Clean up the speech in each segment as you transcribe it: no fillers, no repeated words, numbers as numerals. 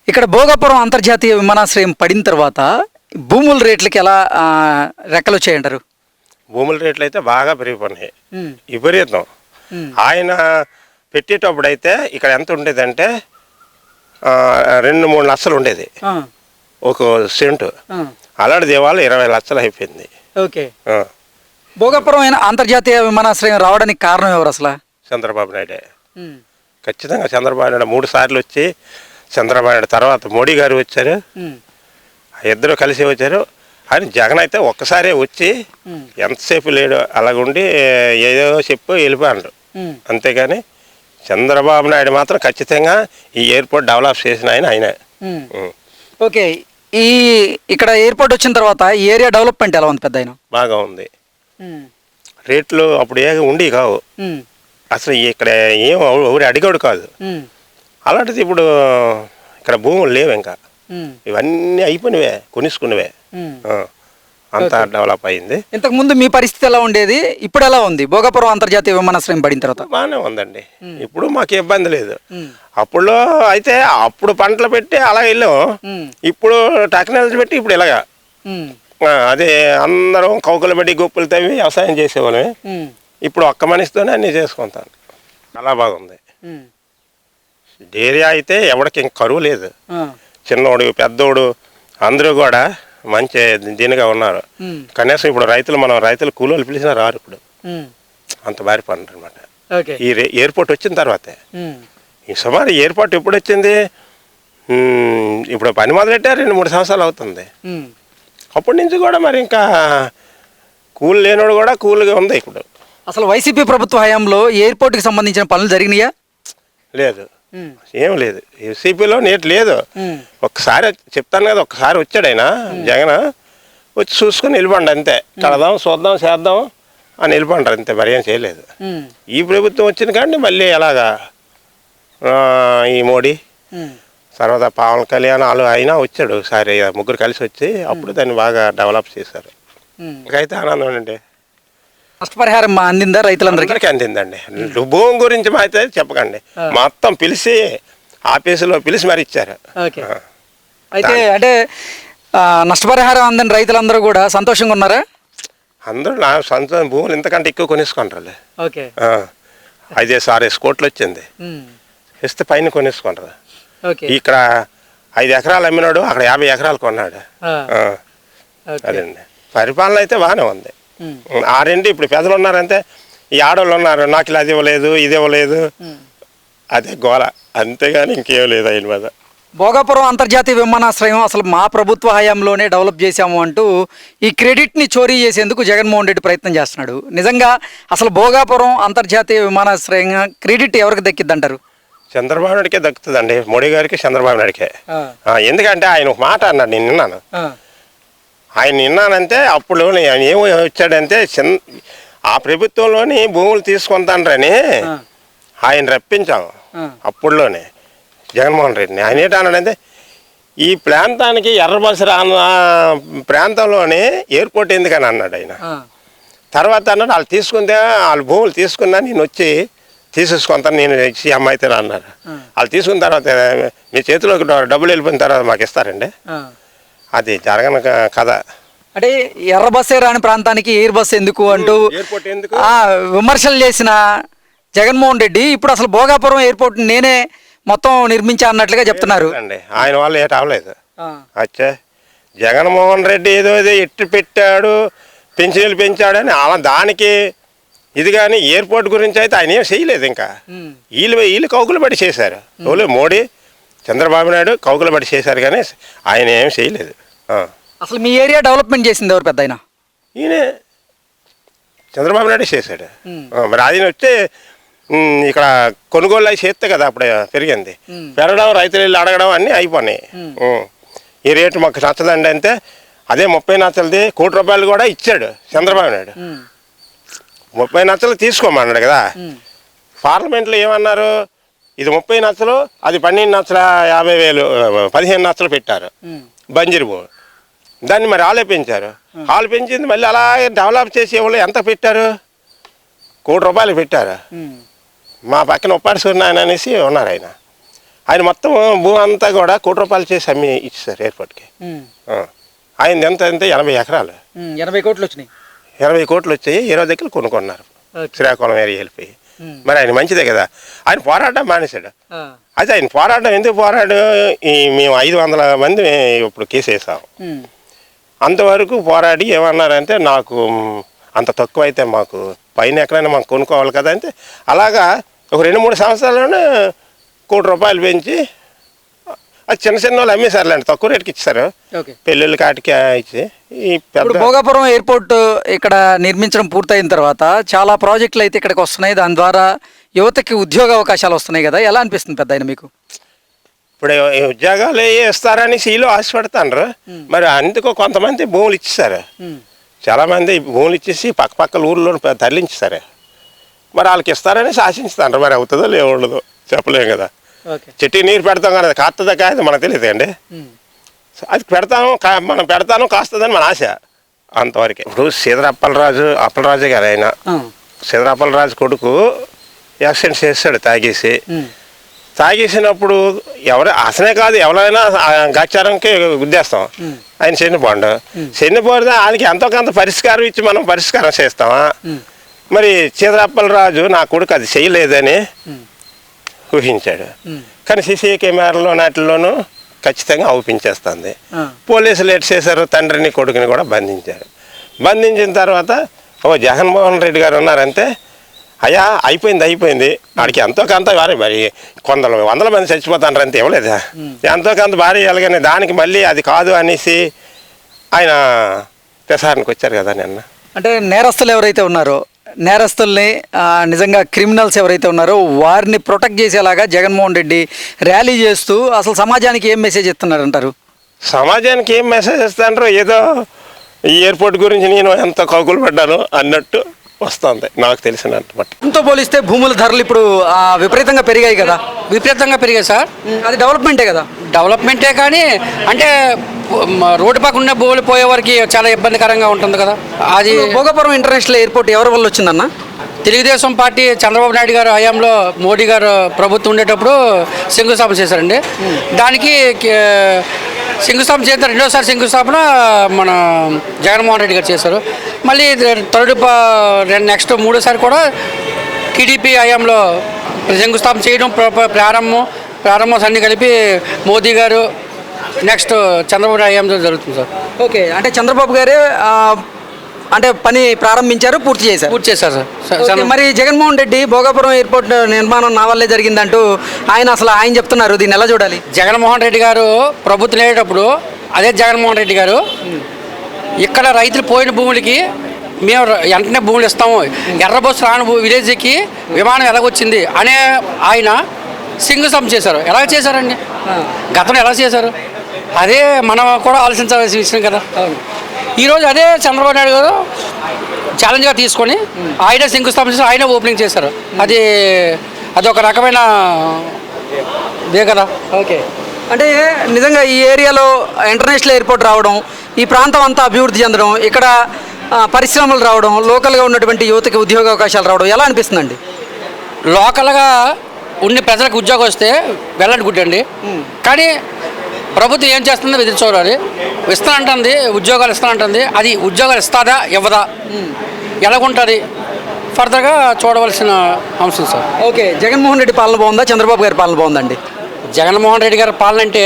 ఇక్కడ భోగాపురం అంతర్జాతీయ విమానాశ్రయం పడిన తర్వాత భూముల రేట్లకి ఎలా రెక్కలు వచ్చాయంటారు? భూముల రేట్లు అయితే బాగా పెరిగిపోయినాయి, ఉమ్, విపరీతం. ఆయన పెట్టేటప్పుడు అయితే ఇక్కడ ఎంత ఉండేదంటే 2-3 లక్షలు ఉండేది ఆ, ఒక సెంటు. ఆ, అలాంటిది ఇవాళ 20 లక్షలు అయిపోయింది. ఓకే. ఆ, భోగాపురం అంతర్జాతీయ విమానాశ్రయం రావడానికి కారణం ఎవరు అసలు? చంద్రబాబు నాయుడే. ఉమ్, ఖచ్చితంగా చంద్రబాబు నాయుడు 3 సార్లు వచ్చి, చంద్రబాబు నాయుడు తర్వాత మోడీ గారు వచ్చారు, ఉమ్, ఇద్దరు కలిసి వచ్చారు. అని జగన్ అయితే ఒక్కసారే వచ్చి ఉమ్, ఎంతసేపు లేడు, అలాగుండి ఏదో చెప్పు వెళ్ళిపోయాడు. ఉమ్, అంతేగాని చంద్రబాబు నాయుడు మాత్రం ఖచ్చితంగా ఈ ఎయిర్పోర్ట్ డెవలప్ చేసిన ఆయన. ఉమ్. ఓకే. ఇక్కడ ఎయిర్పోర్ట్ వచ్చిన తర్వాత ఈ ఏరియా డెవలప్మెంట్ ఎలా ఉంది పెద్ద ఆయన? బాగా ఉంది. రేట్లు అప్పుడు ఉండి కావు అసలు, ఇక్కడ ఏం ఊరి అడిగాడు కాదు. అలాంటిది ఇప్పుడు ఇక్కడ భూములు లేవు, ఇంకా ఇవన్నీ అయిపోయినవే, కొనుక్కున్నవే. అంతా డెవలప్ అయింది. ఇంతకు ముందు మీ పరిస్థితి ఎలా ఉండేది, ఇప్పుడు ఎలా ఉంది? భోగాపురం అంతర్జాతీయ విమానాశ్రయం పడిన తర్వాత బాగానే ఉందండి. ఇప్పుడు మాకు ఇబ్బంది లేదు. అప్పుడులో అయితే అప్పుడు పంటలు పెట్టి అలా వెళ్ళాం, ఇప్పుడు టెక్నాలజీ పెట్టి ఇప్పుడు ఇలాగా. అదే అందరం కౌకలు పెట్టి గుప్పులు తవ్వి వ్యవసాయం చేసేవాళ్ళమే. ఇప్పుడు ఒక్క మనిషితోనే అన్నీ చేసుకుంటాను. చాలా బాగుంది. ఏరియా అయితే ఎవరికి ఇంక కరువు లేదు. చిన్నోడు పెద్దోడు అందరూ కూడా మంచి దీనిగా ఉన్నారు. కనీసం ఇప్పుడు మనం రైతులు కూలీలు పిలిచినా రారు ఇప్పుడు, అంత బారి పనులు అనమాట. ఈ ఎయిర్పోర్ట్ వచ్చిన తర్వాతే. ఈ సుమారు ఎయిర్పోర్ట్ ఎప్పుడు వచ్చింది, ఇప్పుడు పని మొదలెట్టే 2-3 సంవత్సరాలు అవుతుంది. అప్పటి నుంచి కూడా మరి ఇంకా కూలి లేనోడు కూడా కూల్గా ఉంది ఇప్పుడు. అసలు వైసీపీ ప్రభుత్వ హయాంలో ఎయిర్పోర్ట్కి సంబంధించిన పనులు జరిగినాయా? లేదు, ఏం లేదు. ఏసీపీలో నేటి లేదు. ఒక్కసారి చెప్తాను కదా, ఒక్కసారి వచ్చాడు ఆయన జగన్, వచ్చి చూసుకొని వెళ్ళిపోండి అంతే. కడదాం, చూద్దాం, చేద్దాం అని వెళ్ళిపోంటారు అంతే, మరి ఏం చేయలేదు. ఈ ప్రభుత్వం వచ్చిన కానీ మళ్ళీ ఎలాగా ఈ మోడీ తర్వాత పవన్ కళ్యాణ్ వాళ్ళు అయినా వచ్చాడు ఒకసారి, ముగ్గురు కలిసి వచ్చి అప్పుడు దాన్ని బాగా డెవలప్ చేశారు. ఇంకైతే ఆనందం అండి. నష్టపరిహారం అందిందా రైతులందరికీ? అందిందండి. భూమి గురించి అయితే చెప్పకండి, మొత్తం పిలిచి ఆఫీసులో పిలిచి మరి ఇచ్చారు. అయితే అంటే నష్టపరిహారం అందని రైతులందరూ కూడా సంతోషంగా ఉన్నారా? అందరూ నా సొంత భూములు ఇంతకంటే ఎక్కువ కొనేసుకుంటారు. ఓకే. 5-6 కోట్లు వచ్చింది, ఇస్తే పైన కొనేసుకుంటారు. ఇక్కడ 5 ఎకరాలు అమ్మినాడు, అక్కడ 50 ఎకరాలు కొన్నాడు. అదండి, పరిపాలన అయితే బాగానే ఉంది. ఆరేంటి ఇప్పుడు పెద్దలు ఉన్నారంటే, ఈ ఆడవాళ్ళు ఉన్నారు, నాకు ఇలా అది ఇవ్వలేదు, ఇది ఇవ్వలేదు, అదే గోల, అంతేగాని ఇంకేం లేదు ఆయన మీద. భోగాపురం అంతర్జాతీయ విమానాశ్రయం అసలు మా ప్రభుత్వ హయాంలోనే డెవలప్ చేశాము అంటూ ఈ క్రెడిట్ని చోరీ చేసేందుకు జగన్మోహన్ రెడ్డి ప్రయత్నం చేస్తున్నాడు. నిజంగా అసలు భోగాపురం అంతర్జాతీయ విమానాశ్రయం క్రెడిట్ ఎవరికి దక్కిద్దంటారు? చంద్రబాబు నాయుడికే దక్కుతుందండి, మోడీ గారికి, చంద్రబాబు నాయుడికే. ఎందుకంటే ఆయన ఒక మాట అన్నాడు, నేను విన్నాను. ఆయన విన్నానంటే అప్పుడు ఆయన ఏమో వచ్చాడంటే, ఆ ప్రభుత్వంలోని భూములు తీసుకుంటానని ఆయన రప్పించాం అప్పుడులోనే జగన్మోహన్ రెడ్డిని. ఆయన ఏంటన్నాడంటే, ఈ ప్రాంతానికి ఎర్రబస్ ప్రాంతంలోనే ఎయిర్పోర్ట్ ఎందుకని అన్నాడు ఆయన. తర్వాత అన్నాడు, వాళ్ళు తీసుకుంటే, వాళ్ళు భూములు తీసుకున్నా నేను వచ్చి తీసేసుకుంటాను, నేను సీఎం అయితే అన్నారు. వాళ్ళు తీసుకున్న తర్వాత మీ చేతిలోకి డబ్బులు వెళ్ళిపోయిన తర్వాత మాకు ఇస్తారండి. అది జరగని కథ. అంటే ఎర్ర బస్సే రాని ప్రాంతానికి ఎయిర్ బస్ ఎందుకు అంటూ విమర్శలు చేసిన జగన్మోహన్ రెడ్డి ఇప్పుడు అసలు భోగాపురం ఎయిర్పోర్ట్ నేనే మొత్తం నిర్మించా అన్నట్లుగా చెప్తున్నారు. ఆయన వాళ్ళు ఏట అవ్వలేదు. అచ్చా, జగన్మోహన్ రెడ్డి ఏదో ఎట్టు పెట్టాడు, పెన్షన్లు పెంచాడని అలా దానికి ఇది, కానీ ఎయిర్పోర్ట్ గురించి అయితే ఆయన ఏం చేయలేదు. ఇంకా వీళ్ళు కౌకులు పడి చేశారు. మోడీ, చంద్రబాబు నాయుడు కౌకులు పడి చేశారు, కానీ ఆయన ఏం చేయలేదు. అసలు మీ ఏరియా డెవలప్మెంట్ చేసింది ఎవరు పెద్ద ఆయన? ఈయనే చంద్రబాబు నాయుడు చేశాడు. మరి ఆయన వచ్చి ఇక్కడ కొనుగోలు అవి చేస్తే కదా అప్పుడు పెరిగింది. పెరగడం, రైతులు వెళ్ళి అడగడం అన్నీ అయిపోయినాయి. ఈ రేటు మాకు నచ్చదండి అంటే, అదే 30 లక్షలది ₹1 కోటి కూడా ఇచ్చాడు చంద్రబాబు నాయుడు. 30 లక్షలు తీసుకోమన్నాడు కదా. పార్లమెంట్లో ఏమన్నారు, ఇది 30 లక్షలు, అది 12,50,000, 15 లక్షలు పెట్టారు బంజరు భూమి. దాన్ని మరి వాళ్ళే పెంచారు. వాళ్ళు పెంచింది మళ్ళీ అలాగే డెవలప్ చేసే వాళ్ళు ఎంత పెట్టారు, ₹1 కోటి పెట్టారు. మా పక్కన ఉప్పాడి సూర్యనారాయణ అనేసి ఉన్నారు, ఆయన ఆయన మొత్తం భూమి అంతా కూడా ₹1,00,00,000 చేసి అమ్మి ఇచ్చారు ఎయిర్పోర్ట్కి. ఆయన ఎంత అంటే 80 ఎకరాలు, 80 కోట్లు వచ్చినాయి. 80 కోట్లు వచ్చాయి. 20 దగ్గర కొనుక్కున్నారు శ్రీకాకుళం ఏరియా వెళ్ళిపోయి. మరి ఆయన మంచిదే కదా, ఆయన పోరాటం మానేశాడు. అయితే ఆయన పోరాటం ఎందుకు పోరాడు, మేము 500 మంది ఇప్పుడు కేసు వేసాం. అంతవరకు పోరాడి ఏమన్నారంటే నాకు అంత తక్కువ అయితే మాకు పైన ఎక్కడైనా మాకు కొనుక్కోవాలి కదా అంటే, అలాగా ఒక 2-3 సంవత్సరాల్లోనే ₹1,00,00,000 పెంచి అది చిన్న చిన్న వాళ్ళు అమ్మేశారులేండి, తక్కువ రేటుకి ఇచ్చారు పెళ్ళిళ్ళు కాటికి ఇచ్చి. ఈ ఇప్పుడు భోగాపురం ఎయిర్పోర్ట్ ఇక్కడ నిర్మించడం పూర్తయిన తర్వాత చాలా ప్రాజెక్టులు అయితే ఇక్కడికి వస్తున్నాయి, దాని ద్వారా యువతకి ఉద్యోగ అవకాశాలు వస్తున్నాయి కదా, ఎలా అనిపిస్తుంది పెద్ద ఆయన మీకు? ఇప్పుడు ఉద్యోగాలు ఇస్తారని సీలో ఆశపడతాండ్రు. మరి అందుకు కొంతమంది భూములు ఇచ్చేసారు, చాలామంది భూములు ఇచ్చేసి పక్కపక్కల ఊర్లో తరలించేసారు. మరి వాళ్ళకి ఇస్తారని ఆశించుతాండ్రు. మరి అవుతుందో లేవుండదో చెప్పలేం కదా. చెట్టు నీరు పెడతాం కానీ అది కాస్తుందా కాదు మనకు తెలియదు అండి. అది పెడతాము, మనం పెడతాను కాస్తుందని మన ఆశ అంతవరకు. ఇప్పుడు అప్పలరాజు గారు ఆయన అప్పలరాజు కొడుకు యాక్సిడెంట్ చేస్తాడు తాగేసినప్పుడు అసలే కాదు ఎవరైనా గాచారంకి గుద్దేస్తాం. ఆయన చనిపోతే ఆయనకి ఎంతో కొంత పరిష్కారం ఇచ్చి మనం పరిష్కారం చేస్తామా? మరి అప్పలరాజు నా కొడుకు అది చేయలేదని ఊహించాడు, కానీ సీసీ కెమెరాలో నాటిల్లోనూ ఖచ్చితంగా అవుపించేస్తుంది. పోలీసులు ఎట్ చేశారు, తండ్రిని కొడుకుని కూడా బంధించారు. బంధించిన తర్వాత జగన్మోహన్ రెడ్డి గారు ఉన్నారంటే అయ్యా అయిపోయింది వాడికి ఎంతో కొంత భారీ మరి 100 మంది చచ్చిపోతాండ్రు అంతే ఇవ్వలేదా, ఎంతో కొంత భారీ ఇవ్వగానే దానికి మళ్ళీ అది కాదు అనేసి ఆయన ప్రసారానికి వచ్చారు కదా నిన్న. అంటే నేరస్తులు ఎవరైతే ఉన్నారో, నేరస్తుల్ని నిజంగా క్రిమినల్స్ ఎవరైతే ఉన్నారో వారిని ప్రొటెక్ట్ చేసేలాగా జగన్మోహన్ రెడ్డి ర్యాలీ చేస్తూ అసలు సమాజానికి ఏం మెసేజ్ ఇస్తున్నారంటారు? సమాజానికి ఏం మెసేజ్ ఇస్తాండ్రో ఏదో ఈ ఎయిర్పోర్ట్ గురించి నేను ఎంత కౌకులు పడ్డాను అన్నట్టు వస్తుంది నాకు తెలిసినంత బట్టి. ఇంతో పోలిస్తే భూముల ధరలు ఇప్పుడు విపరీతంగా పెరిగాయి కదా. విపరీతంగా పెరిగాయి సార్. అది డెవలప్మెంటే కదా. డెవలప్మెంటే కానీ అంటే రోడ్డు పక్కన ఉన్న భూములు పోయే వారికి చాలా ఇబ్బందికరంగా ఉంటుంది కదా. అది భోగాపురం ఇంటర్నేషనల్ ఎయిర్పోర్ట్ ఎవరి వల్ల వచ్చిందన్న? తెలుగుదేశం పార్టీ చంద్రబాబు నాయుడు గారు హయాంలో మోడీ గారు ప్రభుత్వం ఉండేటప్పుడు శంకుస్థాపన చేశారండి. దానికి శంకుస్థాపన చేసిన రెండోసారి శంకుస్థాపన మన జగన్మోహన్ రెడ్డి గారు చేశారు. మళ్ళీ నెక్స్ట్ మూడోసారి కూడా టీడీపీ హయాంలో శంకుస్థాపన చేయడం ప్రారంభం అన్ని కలిపి మోదీ గారు నెక్స్ట్ చంద్రబాబు నాయుడు హయాంలో జరుగుతుంది సార్. ఓకే, అంటే చంద్రబాబు గారే అంటే పని ప్రారంభించారు, పూర్తి చేశారు సార్. మరి జగన్మోహన్ రెడ్డి భోగాపురం ఎయిర్పోర్ట్ నిర్మాణం నా వల్లే జరిగిందంటూ ఆయన చెప్తున్నారు, దీన్ని ఎలా చూడాలి? జగన్మోహన్ రెడ్డి గారు ప్రభుత్వం లేటప్పుడు అదే జగన్మోహన్ రెడ్డి గారు ఇక్కడ రైతులు పోయిన భూములకి మేము వెంటనే భూములు ఇస్తాము, ఎర్రబస్సు రాని విలేజ్కి విమానం ఎలాగొచ్చింది అనే ఆయన శంకుస్థాపన చేశారు. ఎలా చేశారండి, గతంలో ఎలా చేశారు? అదే మనం కూడా ఆలోచించాల్సిన విషయం కదా. ఈరోజు అదే చంద్రబాబు నాయుడు గారు ఛాలెంజ్గా తీసుకొని ఆయన శంకుస్థాపన చేసి ఆయన ఓపెనింగ్ చేశారు. అది ఒక రకమైన ఇదే కదా. ఓకే, అంటే నిజంగా ఈ ఏరియాలో ఇంటర్నేషనల్ ఎయిర్పోర్ట్ రావడం, ఈ ప్రాంతం అంతా అభివృద్ధి చెందడం, ఇక్కడ పరిశ్రమలు రావడం, లోకల్గా ఉన్నటువంటి యువతకి ఉద్యోగ అవకాశాలు రావడం ఎలా అనిపిస్తుందండి? లోకల్గా ఉన్న ప్రజలకు ఉద్యోగం వస్తే వెళ్ళండి గుడ్డండి. కానీ ప్రభుత్వం ఏం చేస్తుందో ఎదురు చూడాలి. ఇస్తానంటుంది, ఉద్యోగాలు ఇస్తానంటుంది, అది ఉద్యోగాలు ఇస్తుందా ఇవ్వదా ఎలాగుంటుంది ఫర్దర్గా చూడవలసిన అంశం సార్. ఓకే, జగన్మోహన్ రెడ్డి పాలన బాగుందా, చంద్రబాబు గారి పాలన బాగుందండి? జగన్మోహన్ రెడ్డి గారి పాలన అంటే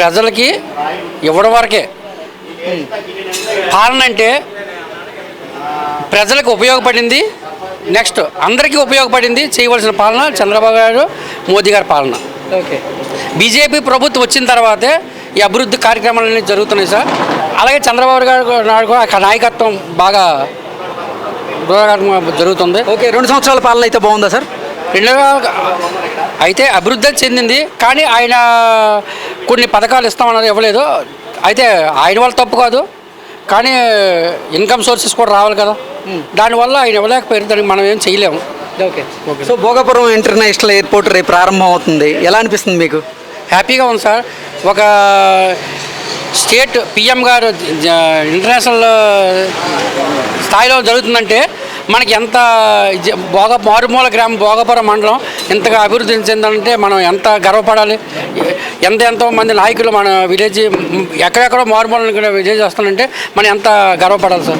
ప్రజలకి ఇవ్వడం వరకే. పాలన అంటే ప్రజలకు ఉపయోగపడింది, నెక్స్ట్ అందరికీ ఉపయోగపడింది చేయవలసిన పాలన చంద్రబాబు గారు మోదీ గారి పాలన. ఓకే, బీజేపీ ప్రభుత్వం వచ్చిన తర్వాతే ఈ అభివృద్ధి కార్యక్రమాలన్నీ జరుగుతున్నాయి సార్. అలాగే చంద్రబాబు గారు నాయకత్వం బాగా జరుగుతుంది. ఓకే, 2 సంవత్సరాల పాలన అయితే బాగుందా సార్? అయితే అభివృద్ధి చెందింది, కానీ ఆయన కొన్ని పథకాలు ఇస్తామన్నారు, ఇవ్వలేదు. అయితే ఆయన వల్ల తప్పు కాదు, కానీ ఇన్కమ్ సోర్సెస్ కూడా రావాలి కదా, దానివల్ల ఆయన ఇవ్వలేకపోయారు, దానికి మనం ఏం చేయలేము. Okay, so Bhogapuram international airport రేపు ప్రారంభం అవుతుంది, ఎలా అనిపిస్తుంది మీకు? హ్యాపీగా ఉంది సార్. ఒక స్టేట్ పిఎం గారు ఇంటర్నేషనల్ స్థాయిలో జరుగుతుందంటే మనకి ఎంత మారుమూల గ్రామం భోగాపురం మండలం ఇంతగా అభివృద్ధి చెందాలంటే మనం ఎంత గర్వపడాలి. ఎంతో మంది నాయకులు మన విలేజ్ ఎక్కడెక్కడో మారుమూల విలేజ్ వస్తానంటే మనం ఎంత గర్వపడాలి సార్.